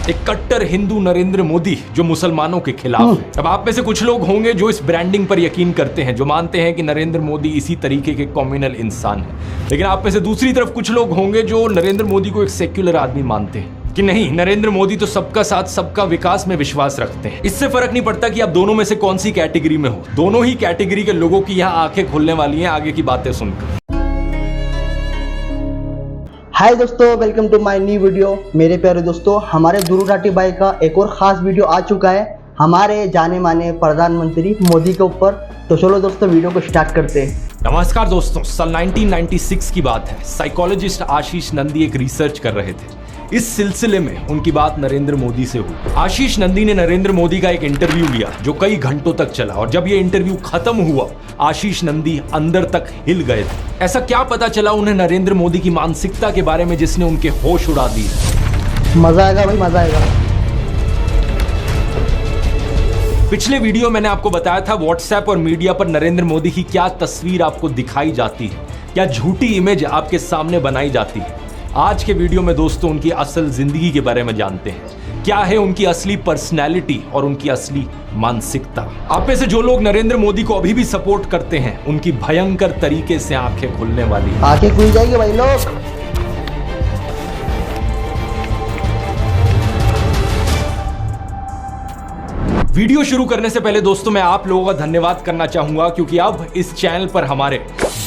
एक कट्टर हिंदू नरेंद्र मोदी जो मुसलमानों के खिलाफ है। अब आप में से कुछ लोग होंगे जो इस ब्रांडिंग पर यकीन करते हैं, जो मानते हैं कि नरेंद्र मोदी इसी तरीके के कम्युनल इंसान है। लेकिन आप में से दूसरी तरफ कुछ लोग होंगे जो नरेंद्र मोदी को एक सेक्युलर आदमी मानते हैं कि नहीं, नरेंद्र मोदी तो सबका साथ सबका विकास में विश्वास रखते हैं। इससे फर्क नहीं पड़ता कि आप दोनों में से कौन सी कैटेगरी में हो, दोनों ही कैटेगरी के लोगों की यहाँ आंखें खुलने वाली हैं आगे की बातें सुनकर। हाय दोस्तों, welcome to my new video. मेरे प्यारे दोस्तों, हमारे ध्रुव राठी भाई का एक और खास वीडियो आ चुका है हमारे जाने माने प्रधानमंत्री मोदी के ऊपर। तो चलो दोस्तों, वीडियो को स्टार्ट करते हैं। नमस्कार दोस्तों, साल 1996 की बात है। साइकोलॉजिस्ट आशीष नंदी एक रिसर्च कर रहे थे। इस सिलसिले में उनकी बात नरेंद्र मोदी से हुई। आशीष नंदी ने नरेंद्र मोदी का एक इंटरव्यू लिया जो कई घंटों तक चला, और जब ये इंटरव्यू खत्म हुआ आशीष नंदी अंदर तक हिल गए थे। ऐसा क्या पता चला उन्हें नरेंद्र मोदी की मानसिकता के बारे में जिसने उनके होश उड़ा दिए। मजा आएगा भाई, मजा आएगा। पिछले वीडियो मैंने आपको बताया था व्हाट्सएप और मीडिया पर नरेंद्र मोदी की क्या तस्वीर आपको दिखाई जाती है, क्या झूठी इमेज आपके सामने बनाई जाती है। आज के वीडियो में दोस्तों उनकी असल जिंदगी के बारे में जानते हैं। क्या है उनकी असली पर्सनैलिटी और उनकी असली मानसिकता। आप में से जो लोग नरेंद्र मोदी को अभी भी सपोर्ट करते हैं, उनकी भयंकर तरीके से आंखें खुलने वाली हैं। आंखें खुल जाएगी भाई लोग। वीडियो शुरू करने से पहले दोस्तों मैं आप लोगों का धन्यवाद करना चाहूंगा, क्योंकि अब इस चैनल पर हमारे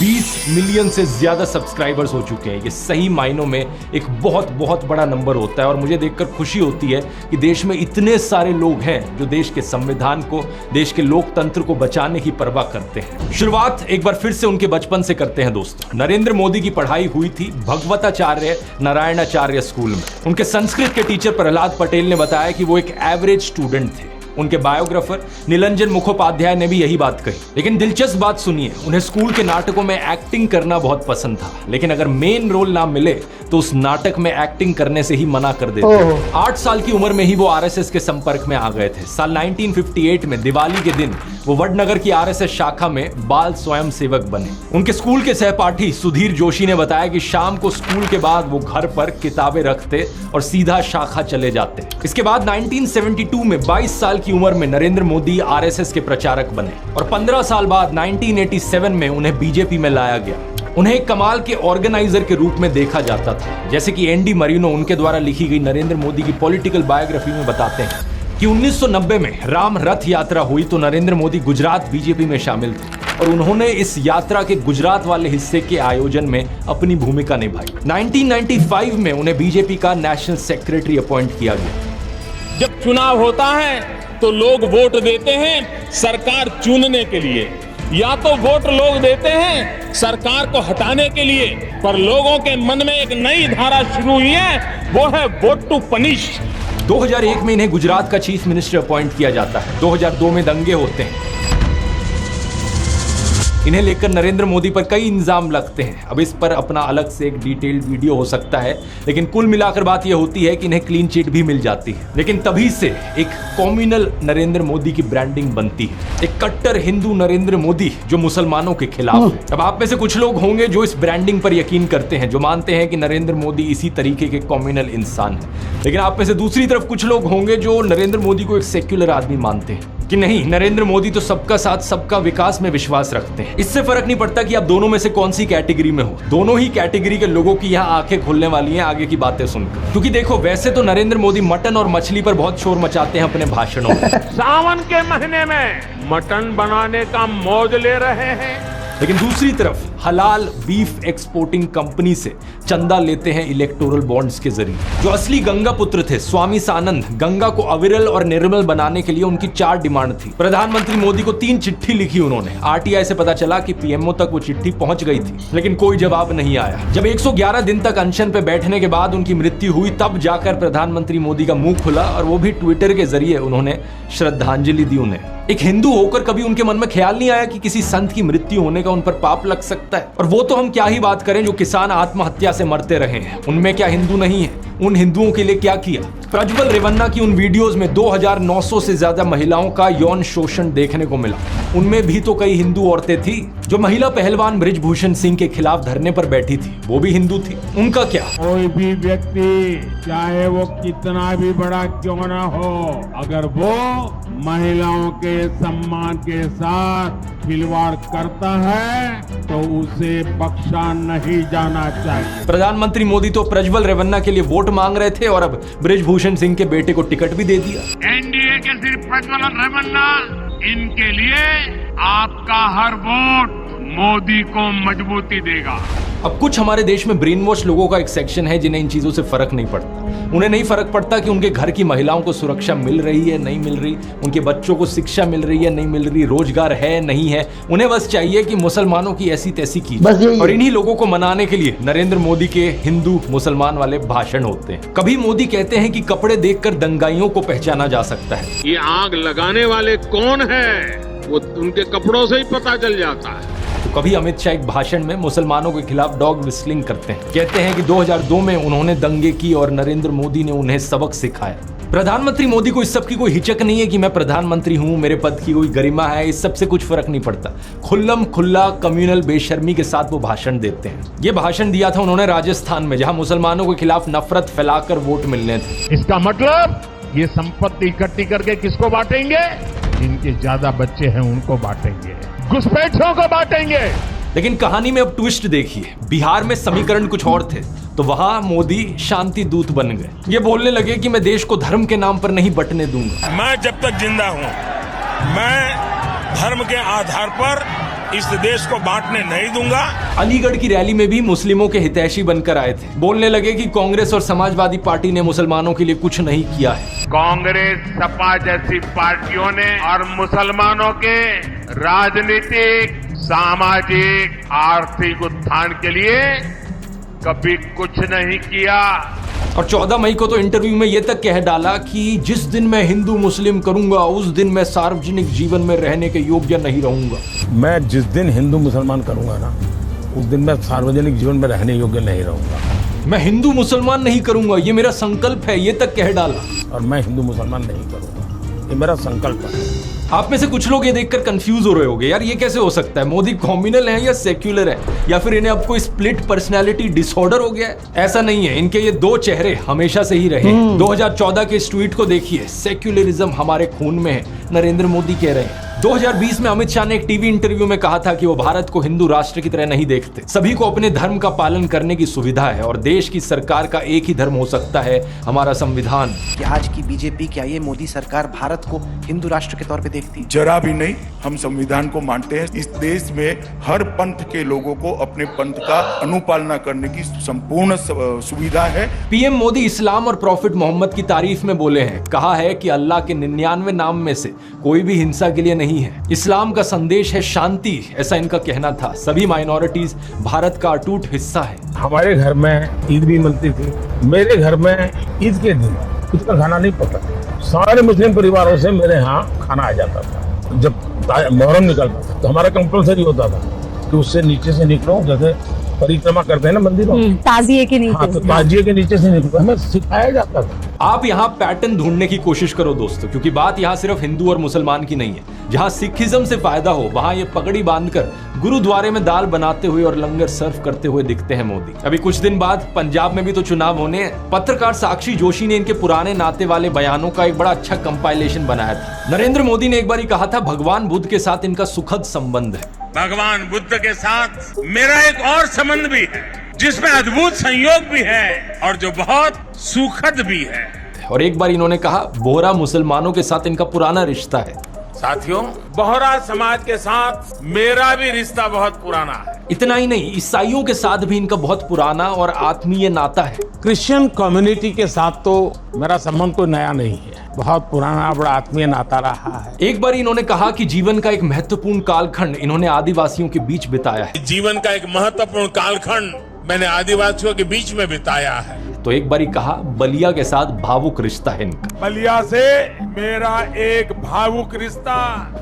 20 मिलियन से ज्यादा सब्सक्राइबर्स हो चुके हैं। ये सही मायनों में एक बहुत बहुत बड़ा नंबर होता है, और मुझे देखकर खुशी होती है कि देश में इतने सारे लोग हैं जो देश के संविधान को, देश के लोकतंत्र को बचाने की परवाह करते हैं। शुरुआत एक बार फिर से उनके बचपन से करते हैं दोस्तों। नरेंद्र मोदी की पढ़ाई हुई थी भगवताचार्य नारायणाचार्य स्कूल में। उनके संस्कृत के टीचर प्रहलाद पटेल ने बताया कि वो एक एवरेज स्टूडेंट थे। उनके बायोग्राफर नीलंजन मुखोपाध्याय ने भी यही बात कही। लेकिन दिलचस्प बात सुनिए, उन्हें स्कूल के नाटकों में एक्टिंग करना बहुत पसंद था, लेकिन अगर मेन रोल ना मिले तो उस नाटक में एक्टिंग करने से ही मना कर देते। 8 साल की उम्र में ही वो आरएसएस के संपर्क में आ गए थे। साल 1958 में दिवाली के दिन वो वडनगर की आरएसएस शाखा में बाल स्वयं सेवक बने। उनके स्कूल के सहपाठी सुधीर जोशी ने बताया कि शाम को स्कूल के बाद वो घर पर किताबें रखते और सीधा शाखा चले जाते। इसके बाद 1972 में 22 साल की उम्र में नरेंद्र मोदी आरएसएस के प्रचारक बने, और 15 साल बाद 1987 में उन्हें बीजेपी में लाया गया। उन्हें एक कमाल के ऑर्गेनाइजर के रूप में देखा जाता था। जैसे कि एनडी मरीनो उनके द्वारा लिखी गई नरेंद्र मोदी की पॉलिटिकल बायोग्राफी में बताते हैं कि 1990 में राम रथ यात्रा हुई तो नरेंद्र मोदी गुजरात बीजेपी में शामिल थे, और उन्होंने इस यात्रा के गुजरात वाले हिस्से के आयोजन में अपनी भूमिका निभाई। 1995 में उन्हें बीजेपी का नेशनल सेक्रेटरी अपॉइंट किया गया। जब चुनाव होता है तो लोग वोट देते हैं सरकार चुनने के लिए, या तो वोट लोग देते हैं सरकार को हटाने के लिए, पर लोगों के मन में एक नई धारा शुरू हुई है, वो है वोट टू पनिश। 2001 में इन्हें गुजरात का चीफ मिनिस्टर अपॉइंट किया जाता है। 2002 में दंगे होते हैं। इन्हें लेकर नरेंद्र मोदी पर कई इल्जाम लगते हैं। अब इस पर अपना अलग से एक डिटेल्ड वीडियो हो सकता है, लेकिन कुल मिलाकर बात यह होती है कि इन्हें क्लीन चिट भी मिल जाती है। लेकिन तभी से एक कम्युनल नरेंद्र मोदी की ब्रांडिंग बनती है, एक कट्टर हिंदू नरेंद्र मोदी जो मुसलमानों के खिलाफ है। अब आप में से कुछ लोग होंगे जो इस ब्रांडिंग पर यकीन करते हैं, जो मानते हैं कि नरेंद्र मोदी इसी तरीके के कम्युनल इंसान है। लेकिन आप में से दूसरी तरफ कुछ लोग होंगे जो नरेंद्र मोदी को एक सेक्युलर आदमी मानते हैं कि नहीं, नरेंद्र मोदी तो सबका साथ सबका विकास में विश्वास रखते हैं। इससे फर्क नहीं पड़ता कि आप दोनों में से कौन सी कैटेगरी में हो, दोनों ही कैटेगरी के लोगों की यहाँ आंखें खुलने वाली हैं आगे की बातें सुनकर। क्योंकि देखो, वैसे तो नरेंद्र मोदी मटन और मछली पर बहुत शोर मचाते हैं अपने भाषणों में। सावन के महीने में मटन बनाने का मौज ले रहे हैं, लेकिन दूसरी तरफ हलाल बीफ एक्सपोर्टिंग कंपनी से चंदा लेते हैं इलेक्टोरल बॉन्ड्स के जरिए। जो असली गंगा पुत्र थे स्वामी सानंद, गंगा को अविरल और निर्मल बनाने के लिए उनकी 4 डिमांड थी। प्रधानमंत्री मोदी को 3 चिट्ठी लिखी उन्होंने। आरटीआई से पता चला कि पीएमओ तक वो चिट्ठी पहुंच गई थी, लेकिन कोई जवाब नहीं आया। जब 111 दिन तक अनशन पे बैठने के बाद उनकी मृत्यु हुई, तब जाकर प्रधानमंत्री मोदी का मुंह खुला, और वो भी ट्विटर के जरिए उन्होंने श्रद्धांजलि दी उन्हें। एक हिंदू होकर कभी उनके मन में ख्याल नहीं आया कि किसी संत की मृत्यु होने का उन पर पाप लग सकता सकता है। और वो तो हम क्या ही बात करें जो किसान आत्महत्या से मरते रहे हैं, उनमें क्या हिंदू नहीं है? उन हिंदुओं के लिए क्या किया? प्रज्वल रेवन्ना की उन वीडियोस में 2900 से ज्यादा महिलाओं का यौन शोषण देखने को मिला। उनमें भी तो कई हिंदू औरतें थी। जो महिला पहलवान बृजभूषण सिंह के खिलाफ धरने पर बैठी थी, वो भी हिंदू थी। उनका क्या? कोई भी व्यक्ति चाहे वो कितना भी बड़ा क्यों ना हो, अगर वो महिलाओं के सम्मान के साथ खिलवाड़ करता है तो उसे बख्शा नहीं जाना चाहिए। प्रधानमंत्री मोदी तो प्रज्वल रेवन्ना के लिए वोट मांग रहे थे और अब बृजभूषण सिंह के बेटे को टिकट भी दे दिया। एनडीए के सिर्फ प्रज्वल रेवन्ना, इनके लिए आपका हर वोट मोदी को मजबूती देगा। अब कुछ हमारे देश में ब्रेन वॉश लोगों का एक सेक्शन है जिन्हें इन चीजों से फर्क नहीं पड़ता। उन्हें नहीं फर्क पड़ता कि उनके घर की महिलाओं को सुरक्षा मिल रही है नहीं मिल रही, उनके बच्चों को शिक्षा मिल रही है नहीं मिल रही, रोजगार है नहीं है। उन्हें बस चाहिए कि मुसलमानों की ऐसी तैसी की जाए। और इन्हीं लोगों को मनाने के लिए नरेंद्र मोदी के हिंदू मुसलमान वाले भाषण होते हैं। कभी मोदी कहते हैं कि कपड़े देखकर दंगाइयों को पहचाना जा सकता है। ये आग लगाने वाले कौन है वो उनके कपड़ों से ही पता चल जाता है। तो कभी अमित शाह एक भाषण में मुसलमानों के खिलाफ डॉग विस्लिंग करते हैं, कहते हैं कि 2002 में उन्होंने दंगे की और नरेंद्र मोदी ने उन्हें सबक सिखाया। प्रधानमंत्री मोदी को इस सब की कोई हिचक नहीं है कि मैं प्रधानमंत्री हूं, मेरे पद की कोई गरिमा है, इस सब से कुछ फर्क नहीं पड़ता। खुल्लम खुल्ला कम्युनल बेशर्मी के साथ वो भाषण देते हैं। ये भाषण दिया था उन्होंने राजस्थान में, जहां मुसलमानों के खिलाफ नफरत फैलाकर वोट मिलने थे। इसका मतलब ये संपत्ति इकट्ठी करके किसको बांटेंगे? जिनके ज्यादा बच्चे हैं उनको बांटेंगे, घुसपैठियों को बांटेंगे। लेकिन कहानी में अब ट्विस्ट देखिए। बिहार में समीकरण कुछ और थे, तो वहां मोदी शांति दूत बन गए। ये बोलने लगे कि मैं देश को धर्म के नाम पर नहीं बंटने दूंगा। मैं जब तक जिंदा हूं, मैं धर्म के आधार पर इस देश को बांटने नहीं दूंगा। अलीगढ़ की रैली में भी मुस्लिमों के हितैषी बनकर आए थे। बोलने लगे कि कांग्रेस और समाजवादी पार्टी ने मुसलमानों के लिए कुछ नहीं किया है। कांग्रेस, सपा जैसी पार्टियों ने और मुसलमानों के राजनीतिक, सामाजिक, आर्थिक उत्थान के लिए कभी कुछ नहीं किया। और 14 मई को तो इंटरव्यू में ये तक कह डाला कि जिस दिन मैं हिंदू मुस्लिम करूंगा उस दिन मैं सार्वजनिक जीवन में रहने के योग्य नहीं रहूंगा। मैं जिस दिन हिंदू मुसलमान करूंगा ना, उस दिन मैं सार्वजनिक जीवन में रहने योग्य नहीं रहूंगा। मैं हिंदू मुसलमान नहीं करूंगा, ये मेरा संकल्प है, ये तक कह डाला। और मैं हिंदू मुसलमान नहीं करूंगा, ये मेरा संकल्प है। आप में से कुछ लोग ये देखकर कंफ्यूज हो रहे होंगे, यार ये कैसे हो सकता है? मोदी कॉम्युनल है या सेक्युलर है, या फिर इन्हें अब कोई स्प्लिट पर्सनैलिटी डिसऑर्डर हो गया है? ऐसा नहीं है, इनके ये दो चेहरे हमेशा से ही रहे। 2014 के इस ट्वीट को देखिए, सेक्युलरिज्म हमारे खून में है, नरेंद्र मोदी कह रहे हैं। 2020 में अमित शाह ने एक टीवी इंटरव्यू में कहा था कि वो भारत को हिंदू राष्ट्र की तरह नहीं देखते, सभी को अपने धर्म का पालन करने की सुविधा है और देश की सरकार का एक ही धर्म हो सकता है, हमारा संविधान। कि आज की बीजेपी, क्या ये मोदी सरकार भारत को हिंदू राष्ट्र के तौर पे देखती? जरा भी नहीं। हम संविधान को मानते हैं। इस देश में हर पंथ के लोगों को अपने पंथ का अनुपालना करने की संपूर्ण सुविधा है। पीएम मोदी इस्लाम और प्रॉफिट मोहम्मद की तारीफ में बोले हैं, कहा है कि अल्लाह के 99 नाम में से कोई भी हिंसा के लिए नहीं है। इस्लाम का संदेश है शांति, ऐसा इनका कहना था। सभी माइनॉरिटीज भारत का अटूट हिस्सा है। हमारे घर में ईद भी मिलती थी। मेरे घर में ईद के दिन खुद का खाना नहीं पकता, सारे मुस्लिम परिवारों से मेरे यहाँ खाना आ जाता था। जब मुहर्रम निकलता था तो हमारा कंपल्सरी होता था कि उससे नीचे से निकलो, जैसे परिक्रमा करते हैं ना मंदिरों, ताजिए के नीचे। हाँ, तो ताजिए के नीचे से निकलो, हमें सिखाया जाता था। आप यहाँ पैटर्न ढूंढने की कोशिश करो दोस्तों, क्योंकि बात यहाँ सिर्फ हिंदू और मुसलमान की नहीं है। जहाँ सिखिज्म से फायदा हो वहाँ ये पगड़ी बांधकर गुरुद्वारे में दाल बनाते हुए और लंगर सर्व करते हुए दिखते हैं मोदी। अभी कुछ दिन बाद पंजाब में भी तो चुनाव होने हैं। पत्रकार साक्षी जोशी ने इनके पुराने नाते वाले बयानों का एक बड़ा अच्छा कंपाइलेशन बनाया था। नरेंद्र मोदी ने एक बार कहा था, भगवान बुद्ध के साथ इनका सुखद संबंध है। भगवान बुद्ध के साथ मेरा एक और संबंध भी है, जिसमें अद्भुत संयोग भी है और जो बहुत सुखद भी है। और एक बार इन्होंने कहा, बोहरा मुसलमानों के साथ इनका पुराना रिश्ता है। साथियों, बोहरा समाज के साथ मेरा भी रिश्ता बहुत पुराना है। इतना ही नहीं, ईसाइयों के साथ भी इनका बहुत पुराना और आत्मीय नाता है। क्रिश्चियन कम्युनिटी के साथ तो मेरा संबंध कोई नया नहीं है, बहुत पुराना बड़ा आत्मीय नाता रहा है। एक बार इन्होंने कहा कि जीवन का एक महत्वपूर्ण कालखंड इन्होंने आदिवासियों के बीच बिताया है। जीवन का एक महत्वपूर्ण कालखंड मैंने आदिवासियों के बीच में बिताया है। तो एक बारी कहा बलिया के साथ भावुक रिश्ता है इनका। बलिया से मेरा एक भावुक रिश्ता,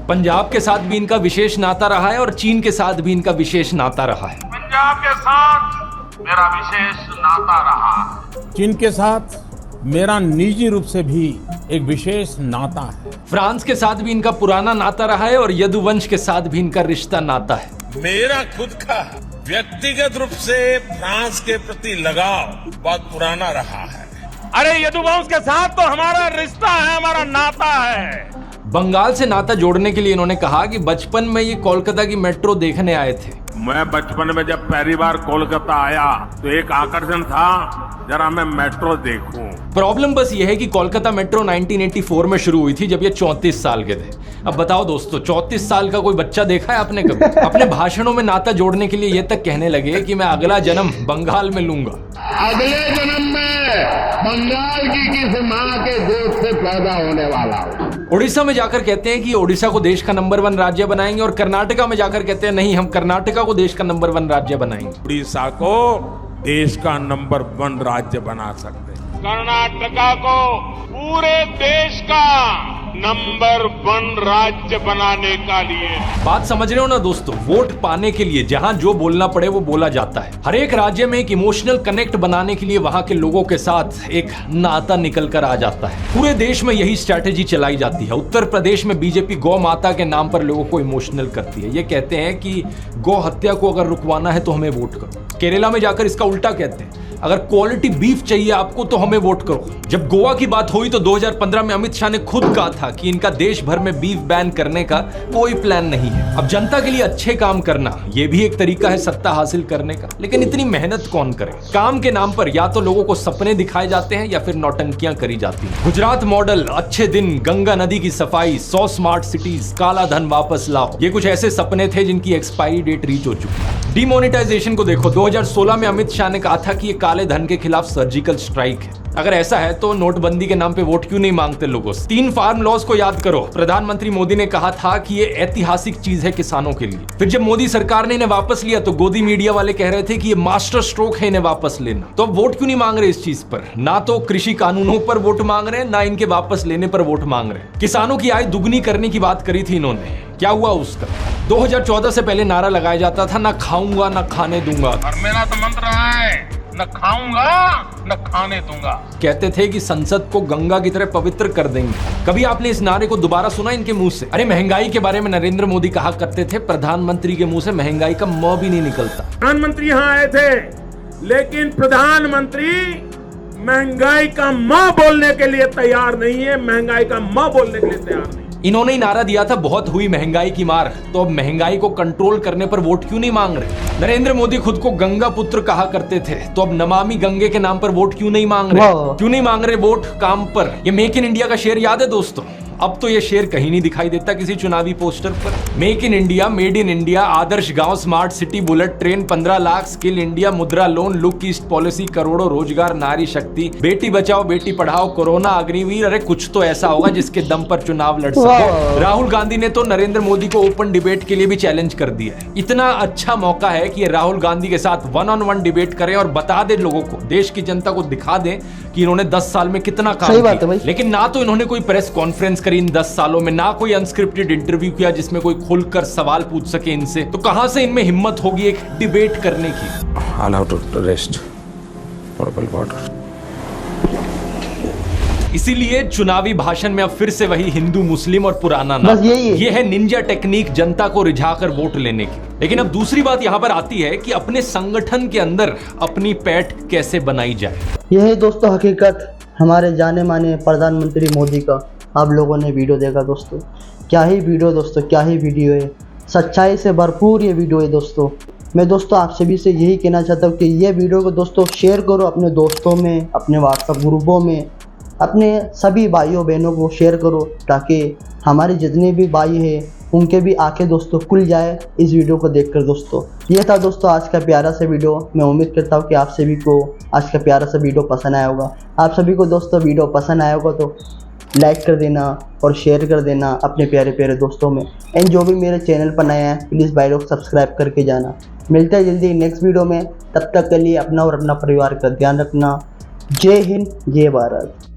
पंजाब के साथ भी इनका विशेष नाता रहा है और चीन के साथ भी इनका विशेष नाता रहा है। पंजाब के साथ मेरा विशेष नाता रहा है। चीन के साथ मेरा निजी रूप से भी एक विशेष नाता है। फ्रांस के साथ भी इनका पुराना नाता रहा है और यदुवंश के साथ भी इनका रिश्ता नाता है। मेरा खुद का व्यक्तिगत रूप से फ्रांस के प्रति लगाव बहुत पुराना रहा है। अरे यदुवंश के साथ तो हमारा रिश्ता है, हमारा नाता है। बंगाल से नाता जोड़ने के लिए इन्होंने कहा कि बचपन में ये कोलकाता की मेट्रो देखने आए थे। मैं बचपन में जब पहली बार कोलकाता आया तो एक आकर्षण था, जरा मैं मेट्रो देखूं। प्रॉब्लम बस ये है कि कोलकाता मेट्रो 1984 में शुरू हुई थी जब ये 34 साल के थे। अब बताओ दोस्तों, 34 साल का कोई बच्चा देखा है आपने कभी? अपने भाषणों में नाता जोड़ने के लिए ये तक कहने लगे कि मैं अगला जन्म बंगाल में लूंगा। अगले जन्म में बंगाल की किसी माँ के गोद से पैदा होने वाला हूँ। उड़ीसा में जाकर कहते हैं कि ओडिशा को देश का नंबर 1 राज्य बनाएंगे और कर्नाटका में जाकर कहते हैं नहीं, हम कर्नाटका को देश का नंबर 1 राज्य बनाएंगे। उड़ीसा को देश का नंबर 1 राज्य बना सकते हैं। कर्नाटका को पूरे देश का नंबर 1 राज्य बनाने का लिए। बात समझ रहे हो ना दोस्तों? वोट पाने के लिए जहां जो बोलना पड़े वो बोला जाता है। हर एक राज्य में एक इमोशनल कनेक्ट बनाने के लिए वहां के लोगों के साथ एक नाता निकल कर आ जाता है। पूरे देश में यही स्ट्रैटेजी चलाई जाती है। उत्तर प्रदेश में बीजेपी गौ माता के नाम पर लोगों को इमोशनल करती है। ये कहते हैं कि गौ हत्या को अगर रुकवाना है तो हमें वोट करो। केरला में जाकर इसका उल्टा कहते हैं, अगर क्वालिटी बीफ चाहिए आपको तो हमें वोट करो। जब गोवा की बात हुई तो 2015 में अमित शाह ने खुद कहा था कि इनका देश भर में बीफ बैन करने का कोई प्लान नहीं है। अब जनता के लिए अच्छे काम करना ये भी एक तरीका है सत्ता हासिल करने का, लेकिन इतनी मेहनत कौन करे? काम के नाम पर या तो लोगों को सपने दिखाए जाते हैं या फिर नौटंकियां करी जाती हैं। गुजरात मॉडल, अच्छे दिन, गंगा नदी की सफाई, 100 स्मार्ट सिटीज, काला धन वापस लाओ, ये कुछ ऐसे सपने थे जिनकी एक्सपायरी डेट रीच हो चुकी है। डिमोनेटाइजेशन को देखो, 2016 में अमित शाह ने कहा था कि ये काले धन के खिलाफ सर्जिकल स्ट्राइक है। अगर ऐसा है तो नोटबंदी के नाम पे वोट क्यों नहीं मांगते लोगों से? 3 फार्म लॉज को याद करो, प्रधानमंत्री मोदी ने कहा था कि ये ऐतिहासिक चीज है किसानों के लिए। फिर जब मोदी सरकार ने इन्हें वापस लिया तो गोदी मीडिया वाले कह रहे थे कि ये मास्टर स्ट्रोक है इन्हें वापस लेना। तो अब वोट क्यों नहीं मांग रहे इस चीज पर? ना तो कृषि कानूनों पर वोट मांग रहे हैं, ना इनके वापस लेने पर वोट मांग रहे हैं। किसानों की आय दुगनी करने की बात करी थी इन्होंने, क्या हुआ उसका? 2014 से पहले नारा लगाया जाता था, ना खाऊंगा ना खाने दूंगा। और मेरा तो मंत्र है, न खाऊंगा न खाने दूंगा। कहते थे कि संसद को गंगा की तरह पवित्र कर देंगे। कभी आपने इस नारे को दोबारा सुना इनके मुंह से? अरे महंगाई के बारे में नरेंद्र मोदी कहा करते थे, प्रधानमंत्री के मुंह से महंगाई का म भी नहीं निकलता। प्रधानमंत्री यहाँ आए थे, लेकिन प्रधानमंत्री महंगाई का म बोलने के लिए तैयार नहीं है, महंगाई का म बोलने के लिए तैयार नहीं। इन्होंने ही नारा दिया था, बहुत हुई महंगाई की मार, तो अब महंगाई को कंट्रोल करने पर वोट क्यों नहीं मांग रहे? नरेंद्र मोदी खुद को गंगा पुत्र कहा करते थे, तो अब नमामि गंगे के नाम पर वोट क्यों नहीं मांग रहे? क्यों नहीं मांग रहे वोट काम पर? ये मेक इन इंडिया का शेर याद है दोस्तों? अब तो ये शेर कहीं नहीं दिखाई देता किसी चुनावी पोस्टर पर। Make in India, made in India, आदर्श गांव, smart city, bullet train, 15 lakh, skill India, Mudra loan, look east policy, करोड़ों रोजगार, नारी शक्ति, बेटी बचाओ बेटी पढ़ाओ, कोरोना, अग्निवीर। अरे कुछ तो ऐसा होगा जिसके दम पर चुनाव लड़ सके। राहुल गांधी ने तो नरेंद्र मोदी को ओपन डिबेट के लिए भी चैलेंज कर दिया है। इतना अच्छा मौका है कि राहुल गांधी के साथ 1-on-1 डिबेट करें और बता दे लोगों को, देश की जनता को दिखा दें कि इन्होंने 10 साल में कितना काम किया। लेकिन ना तो इन्होंने कोई प्रेस कॉन्फ्रेंस करी इन 10 सालों में, ना कोई अनस्क्रिप्टेड इंटरव्यू किया जिसमें कोई खुलकर सवाल पूछ सके इनसे। तो कहां से इनमें हिम्मत होगी एक डिबेट करने की? I'll have to rest for a water. इसीलिए चुनावी भाषण में अब फिर से वही हिंदू मुस्लिम और पुराना नाम, ये है निंजा टेक्निक जनता को रिझाकर वोट लेने की। लेकिन अब दूसरी बात यहाँ पर आती है कि अपने संगठन के अंदर अपनी पैठ कैसे बनाई जाए। यह है दोस्तों हकीकत हमारे जाने माने प्रधानमंत्री मोदी का। आप लोगों ने वीडियो देखा दोस्तों, क्या ही वीडियो दोस्तों, क्या ही वीडियो है, सच्चाई से भरपूर ये वीडियो है दोस्तों। मैं दोस्तों आप सभी से यही कहना चाहता हूँ कि ये वीडियो को दोस्तों शेयर करो अपने दोस्तों में, अपने व्हाट्सएप ग्रुपों में, अपने सभी भाइयों बहनों को शेयर करो, ताकि हमारे जितने भी भाई हैं उनके भी आंखें दोस्तों खुल जाए इस वीडियो को देखकर दोस्तों। ये था दोस्तों आज का प्यारा सा वीडियो। मैं उम्मीद करता हूँ कि आप सभी को आज का प्यारा सा वीडियो पसंद आया होगा। आप सभी को दोस्तों वीडियो पसंद आया होगा तो लाइक कर देना और शेयर कर देना अपने प्यारे प्यारे दोस्तों में। एंड जो भी मेरे चैनल पर नया है प्लीज़ भाई लोग सब्सक्राइब करके जाना। मिलते हैं जल्दी नेक्स्ट वीडियो में, तब तक के लिए अपना और अपना परिवार का ध्यान रखना। जय हिंद, जय भारत।